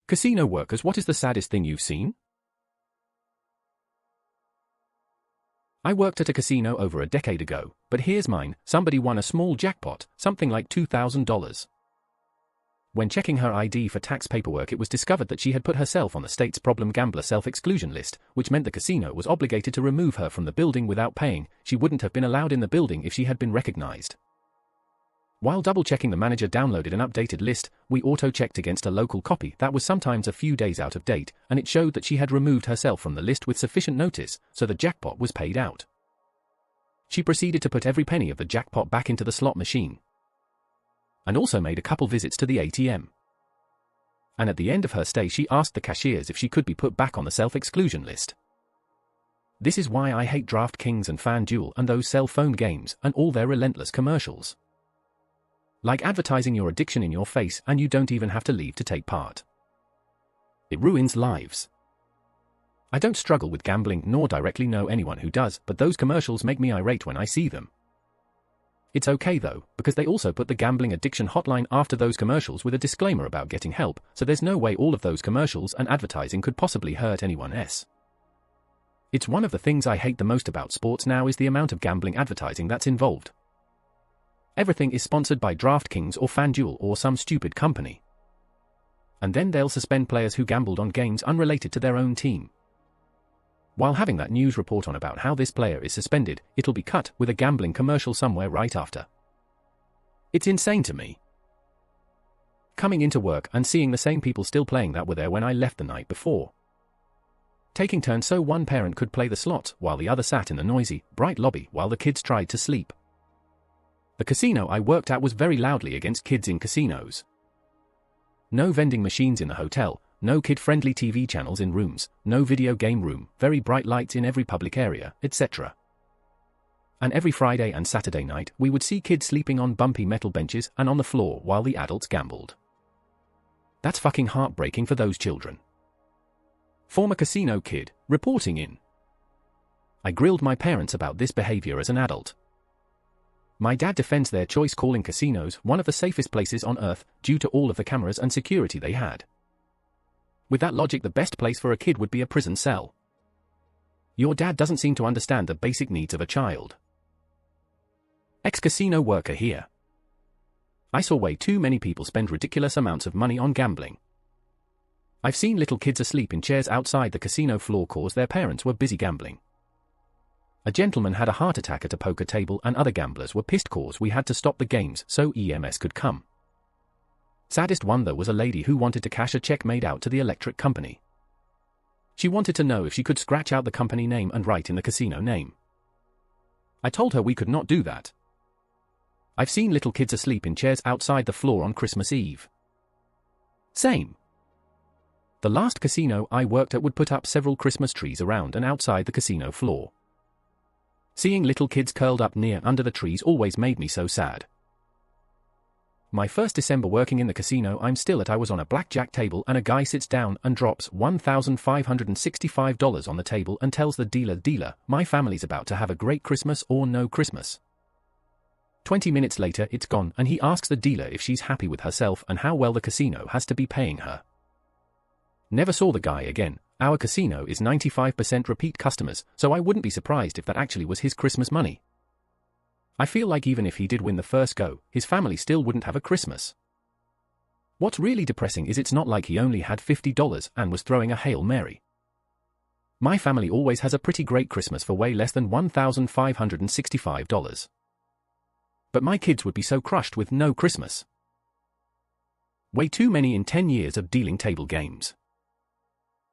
Casino workers, what is the saddest thing you've seen? I worked at a casino over a decade ago, but here's mine. Somebody won a small jackpot, something like $2,000. When checking her ID for tax paperwork, it was discovered that she had put herself on the state's problem gambler self-exclusion list, which meant the casino was obligated to remove her from the building without paying. She wouldn't have been allowed in the building if she had been recognized. While double-checking, the manager downloaded an updated list. We auto-checked against a local copy that was sometimes a few days out of date, and it showed that she had removed herself from the list with sufficient notice, so the jackpot was paid out. She proceeded to put every penny of the jackpot back into the slot machine, and also made a couple visits to the ATM. And at the end of her stay, she asked the cashiers if she could be put back on the self-exclusion list. This is why I hate DraftKings and FanDuel and those cell phone games and all their relentless commercials. Like advertising your addiction in your face, and you don't even have to leave to take part. It ruins lives. I don't struggle with gambling nor directly know anyone who does, but those commercials make me irate when I see them. It's okay though, because they also put the gambling addiction hotline after those commercials with a disclaimer about getting help, so there's no way all of those commercials and advertising could possibly hurt anyone else. It's one of the things I hate the most about sports now is the amount of gambling advertising that's involved. Everything is sponsored by DraftKings or FanDuel or some stupid company. And then they'll suspend players who gambled on games unrelated to their own team. While having that news report on about how this player is suspended, it'll be cut with a gambling commercial somewhere right after. It's insane to me. Coming into work and seeing the same people still playing that were there when I left the night before. Taking turns so one parent could play the slots while the other sat in the noisy, bright lobby while the kids tried to sleep. The casino I worked at was very loudly against kids in casinos. No vending machines in the hotel, no kid-friendly TV channels in rooms, no video game room, very bright lights in every public area, etc. And every Friday and Saturday night, we would see kids sleeping on bumpy metal benches and on the floor while the adults gambled. That's fucking heartbreaking for those children. Former casino kid, reporting in. I grilled my parents about this behavior as an adult. My dad defends their choice, calling casinos one of the safest places on earth due to all of the cameras and security they had. With that logic, the best place for a kid would be a prison cell. Your dad doesn't seem to understand the basic needs of a child. Ex-casino worker here. I saw way too many people spend ridiculous amounts of money on gambling. I've seen little kids asleep in chairs outside the casino floor cause their parents were busy gambling. A gentleman had a heart attack at a poker table and other gamblers were pissed cause we had to stop the games so EMS could come. Saddest one though was a lady who wanted to cash a check made out to the electric company. She wanted to know if she could scratch out the company name and write in the casino name. I told her we could not do that. I've seen little kids asleep in chairs outside the floor on Christmas Eve. Same. The last casino I worked at would put up several Christmas trees around and outside the casino floor. Seeing little kids curled up near under the trees always made me so sad. My first December working in the casino I was on a blackjack table and a guy sits down and drops $1,565 on the table and tells the dealer, my family's about to have a great Christmas or no Christmas. 20 minutes later it's gone and he asks the dealer if she's happy with herself and how well the casino has to be paying her. Never saw the guy again. Our casino is 95% repeat customers, so I wouldn't be surprised if that actually was his Christmas money. I feel like even if he did win the first go, his family still wouldn't have a Christmas. What's really depressing is it's not like he only had $50 and was throwing a Hail Mary. My family always has a pretty great Christmas for way less than $1,565. But my kids would be so crushed with no Christmas. Way too many in 10 years of dealing table games.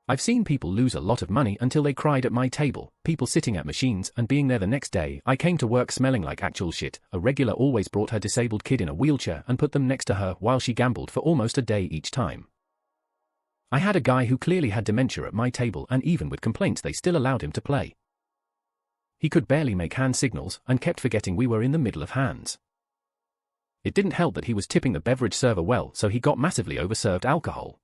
I've seen people lose a lot of money until they cried at my table, people sitting at machines and being there the next day. I came to work smelling like actual shit. A regular always brought her disabled kid in a wheelchair and put them next to her while she gambled for almost a day each time. I had a guy who clearly had dementia at my table and even with complaints they still allowed him to play. He could barely make hand signals and kept forgetting we were in the middle of hands. It didn't help that he was tipping the beverage server well, so he got massively overserved alcohol.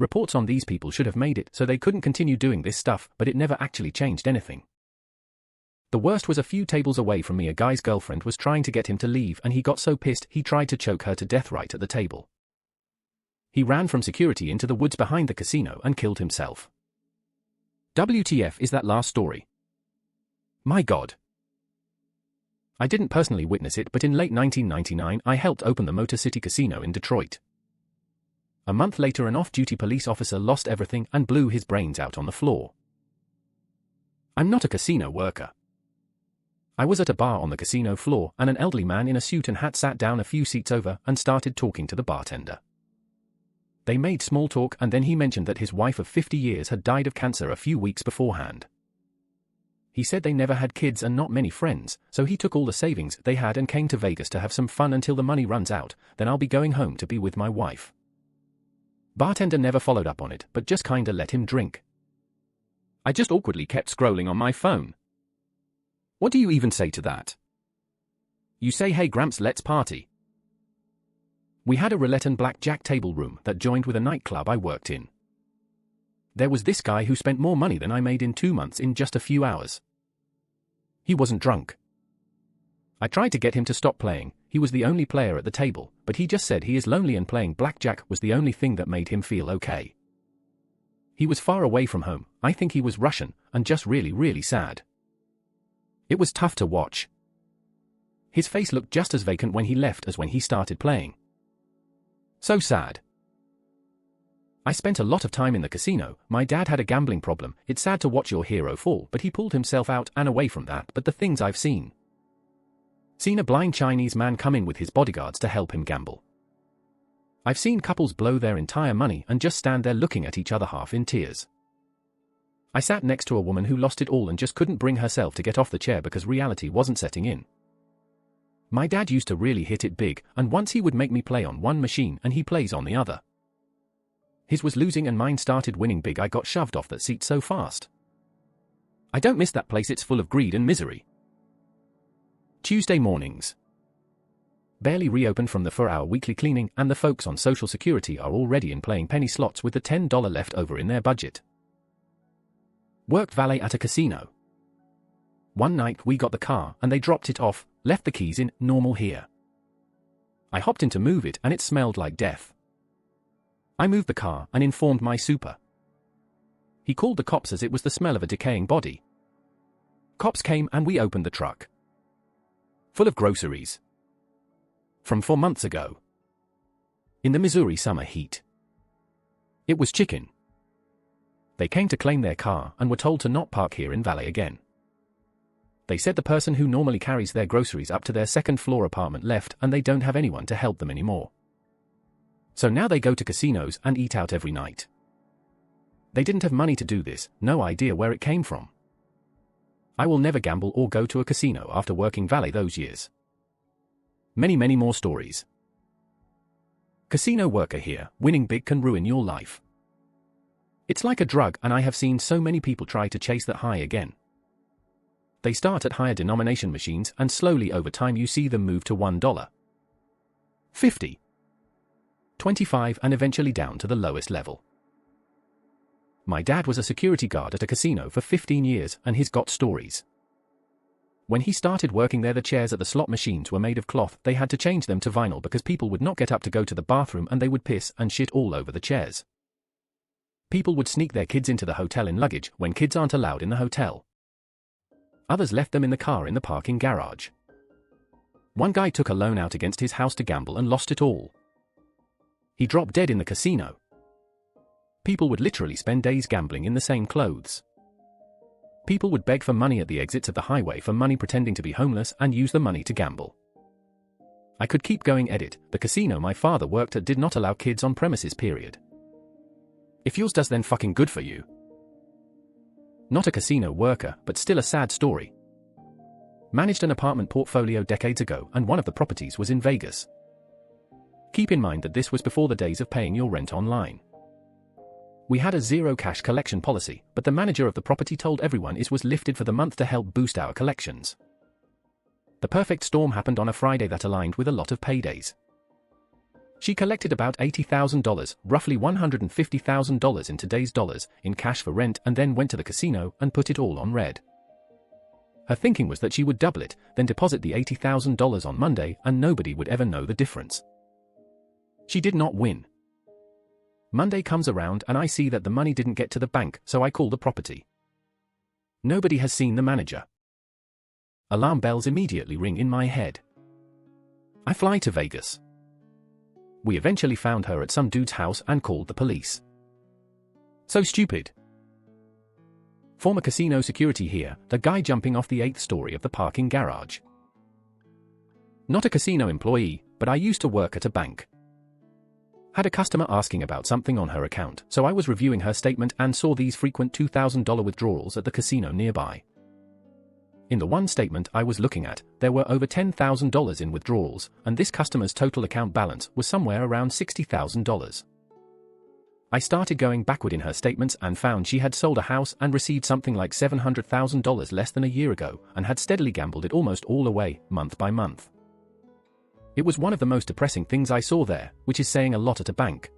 Reports on these people should have made it so they couldn't continue doing this stuff, but it never actually changed anything. The worst was a few tables away from me a guy's girlfriend was trying to get him to leave and he got so pissed he tried to choke her to death right at the table. He ran from security into the woods behind the casino and killed himself. WTF is that last story? My God. I didn't personally witness it, but in late 1999 I helped open the Motor City Casino in Detroit. A month later, an off-duty police officer lost everything and blew his brains out on the floor. I'm not a casino worker. I was at a bar on the casino floor, and an elderly man in a suit and hat sat down a few seats over and started talking to the bartender. They made small talk, and then he mentioned that his wife of 50 years had died of cancer a few weeks beforehand. He said they never had kids and not many friends, so he took all the savings they had and came to Vegas to have some fun until the money runs out, then I'll be going home to be with my wife. Bartender never followed up on it, but just kinda let him drink. I just awkwardly kept scrolling on my phone. What do you even say to that? You say, hey Gramps, let's party. We had a roulette and blackjack table room that joined with a nightclub I worked in. There was this guy who spent more money than I made in 2 months in just a few hours. He wasn't drunk. I tried to get him to stop playing. He was the only player at the table, but he just said he is lonely and playing blackjack was the only thing that made him feel okay. He was far away from home. I think he was Russian, and just really, really sad. It was tough to watch. His face looked just as vacant when he left as when he started playing. So sad. I spent a lot of time in the casino. My dad had a gambling problem. It's sad to watch your hero fall, but he pulled himself out and away from that. But the things I've seen a blind Chinese man come in with his bodyguards to help him gamble. I've seen couples blow their entire money and just stand there looking at each other half in tears. I sat next to a woman who lost it all and just couldn't bring herself to get off the chair because reality wasn't setting in. My dad used to really hit it big, and once he would make me play on one machine and he plays on the other. His was losing and mine started winning big. I got shoved off that seat so fast. I don't miss that place, it's full of greed and misery. Tuesday mornings. Barely reopened from the 4-hour weekly cleaning, and the folks on Social Security are already in playing penny slots with the $10 left over in their budget. Worked valet at a casino. One night we got the car and they dropped it off, left the keys in, normal here. I hopped in to move it and it smelled like death. I moved the car and informed my super. He called the cops as it was the smell of a decaying body. Cops came and we opened the truck. Full of groceries. From 4 months ago. In the Missouri summer heat. It was chicken. They came to claim their car and were told to not park here in Valet again. They said the person who normally carries their groceries up to their second-floor apartment left and they don't have anyone to help them anymore. So now they go to casinos and eat out every night. They didn't have money to do this, no idea where it came from. I will never gamble or go to a casino after working valet those years. Many, many more stories. Casino worker here, winning big can ruin your life. It's like a drug, and I have seen so many people try to chase that high again. They start at higher denomination machines and slowly over time you see them move to $1, 50, 25 and eventually down to the lowest level. My dad was a security guard at a casino for 15 years and he's got stories. When he started working there, the chairs at the slot machines were made of cloth. They had to change them to vinyl because people would not get up to go to the bathroom and they would piss and shit all over the chairs. People would sneak their kids into the hotel in luggage when kids aren't allowed in the hotel. Others left them in the car in the parking garage. One guy took a loan out against his house to gamble and lost it all. He dropped dead in the casino. People would literally spend days gambling in the same clothes. People would beg for money at the exits of the highway for money, pretending to be homeless and use the money to gamble. I could keep going. Edit. The casino my father worked at did not allow kids on premises, period. If yours does, then fucking good for you. Not a casino worker, but still a sad story. Managed an apartment portfolio decades ago and one of the properties was in Vegas. Keep in mind that this was before the days of paying your rent online. We had a zero cash collection policy, but the manager of the property told everyone it was lifted for the month to help boost our collections. The perfect storm happened on a Friday that aligned with a lot of paydays. She collected about $80,000, roughly $150,000 in today's dollars, in cash for rent and then went to the casino and put it all on red. Her thinking was that she would double it, then deposit the $80,000 on Monday and nobody would ever know the difference. She did not win. Monday comes around and I see that the money didn't get to the bank, so I call the property. Nobody has seen the manager. Alarm bells immediately ring in my head. I fly to Vegas. We eventually found her at some dude's house and called the police. So stupid. Former casino security here, the guy jumping off the 8th story of the parking garage. Not a casino employee, but I used to work at a bank. Had a customer asking about something on her account, so I was reviewing her statement and saw these frequent $2,000 withdrawals at the casino nearby. In the one statement I was looking at, there were over $10,000 in withdrawals, and this customer's total account balance was somewhere around $60,000. I started going backward in her statements and found she had sold a house and received something like $700,000 less than a year ago, and had steadily gambled it almost all away, month by month. It was one of the most depressing things I saw there, which is saying a lot at a bank.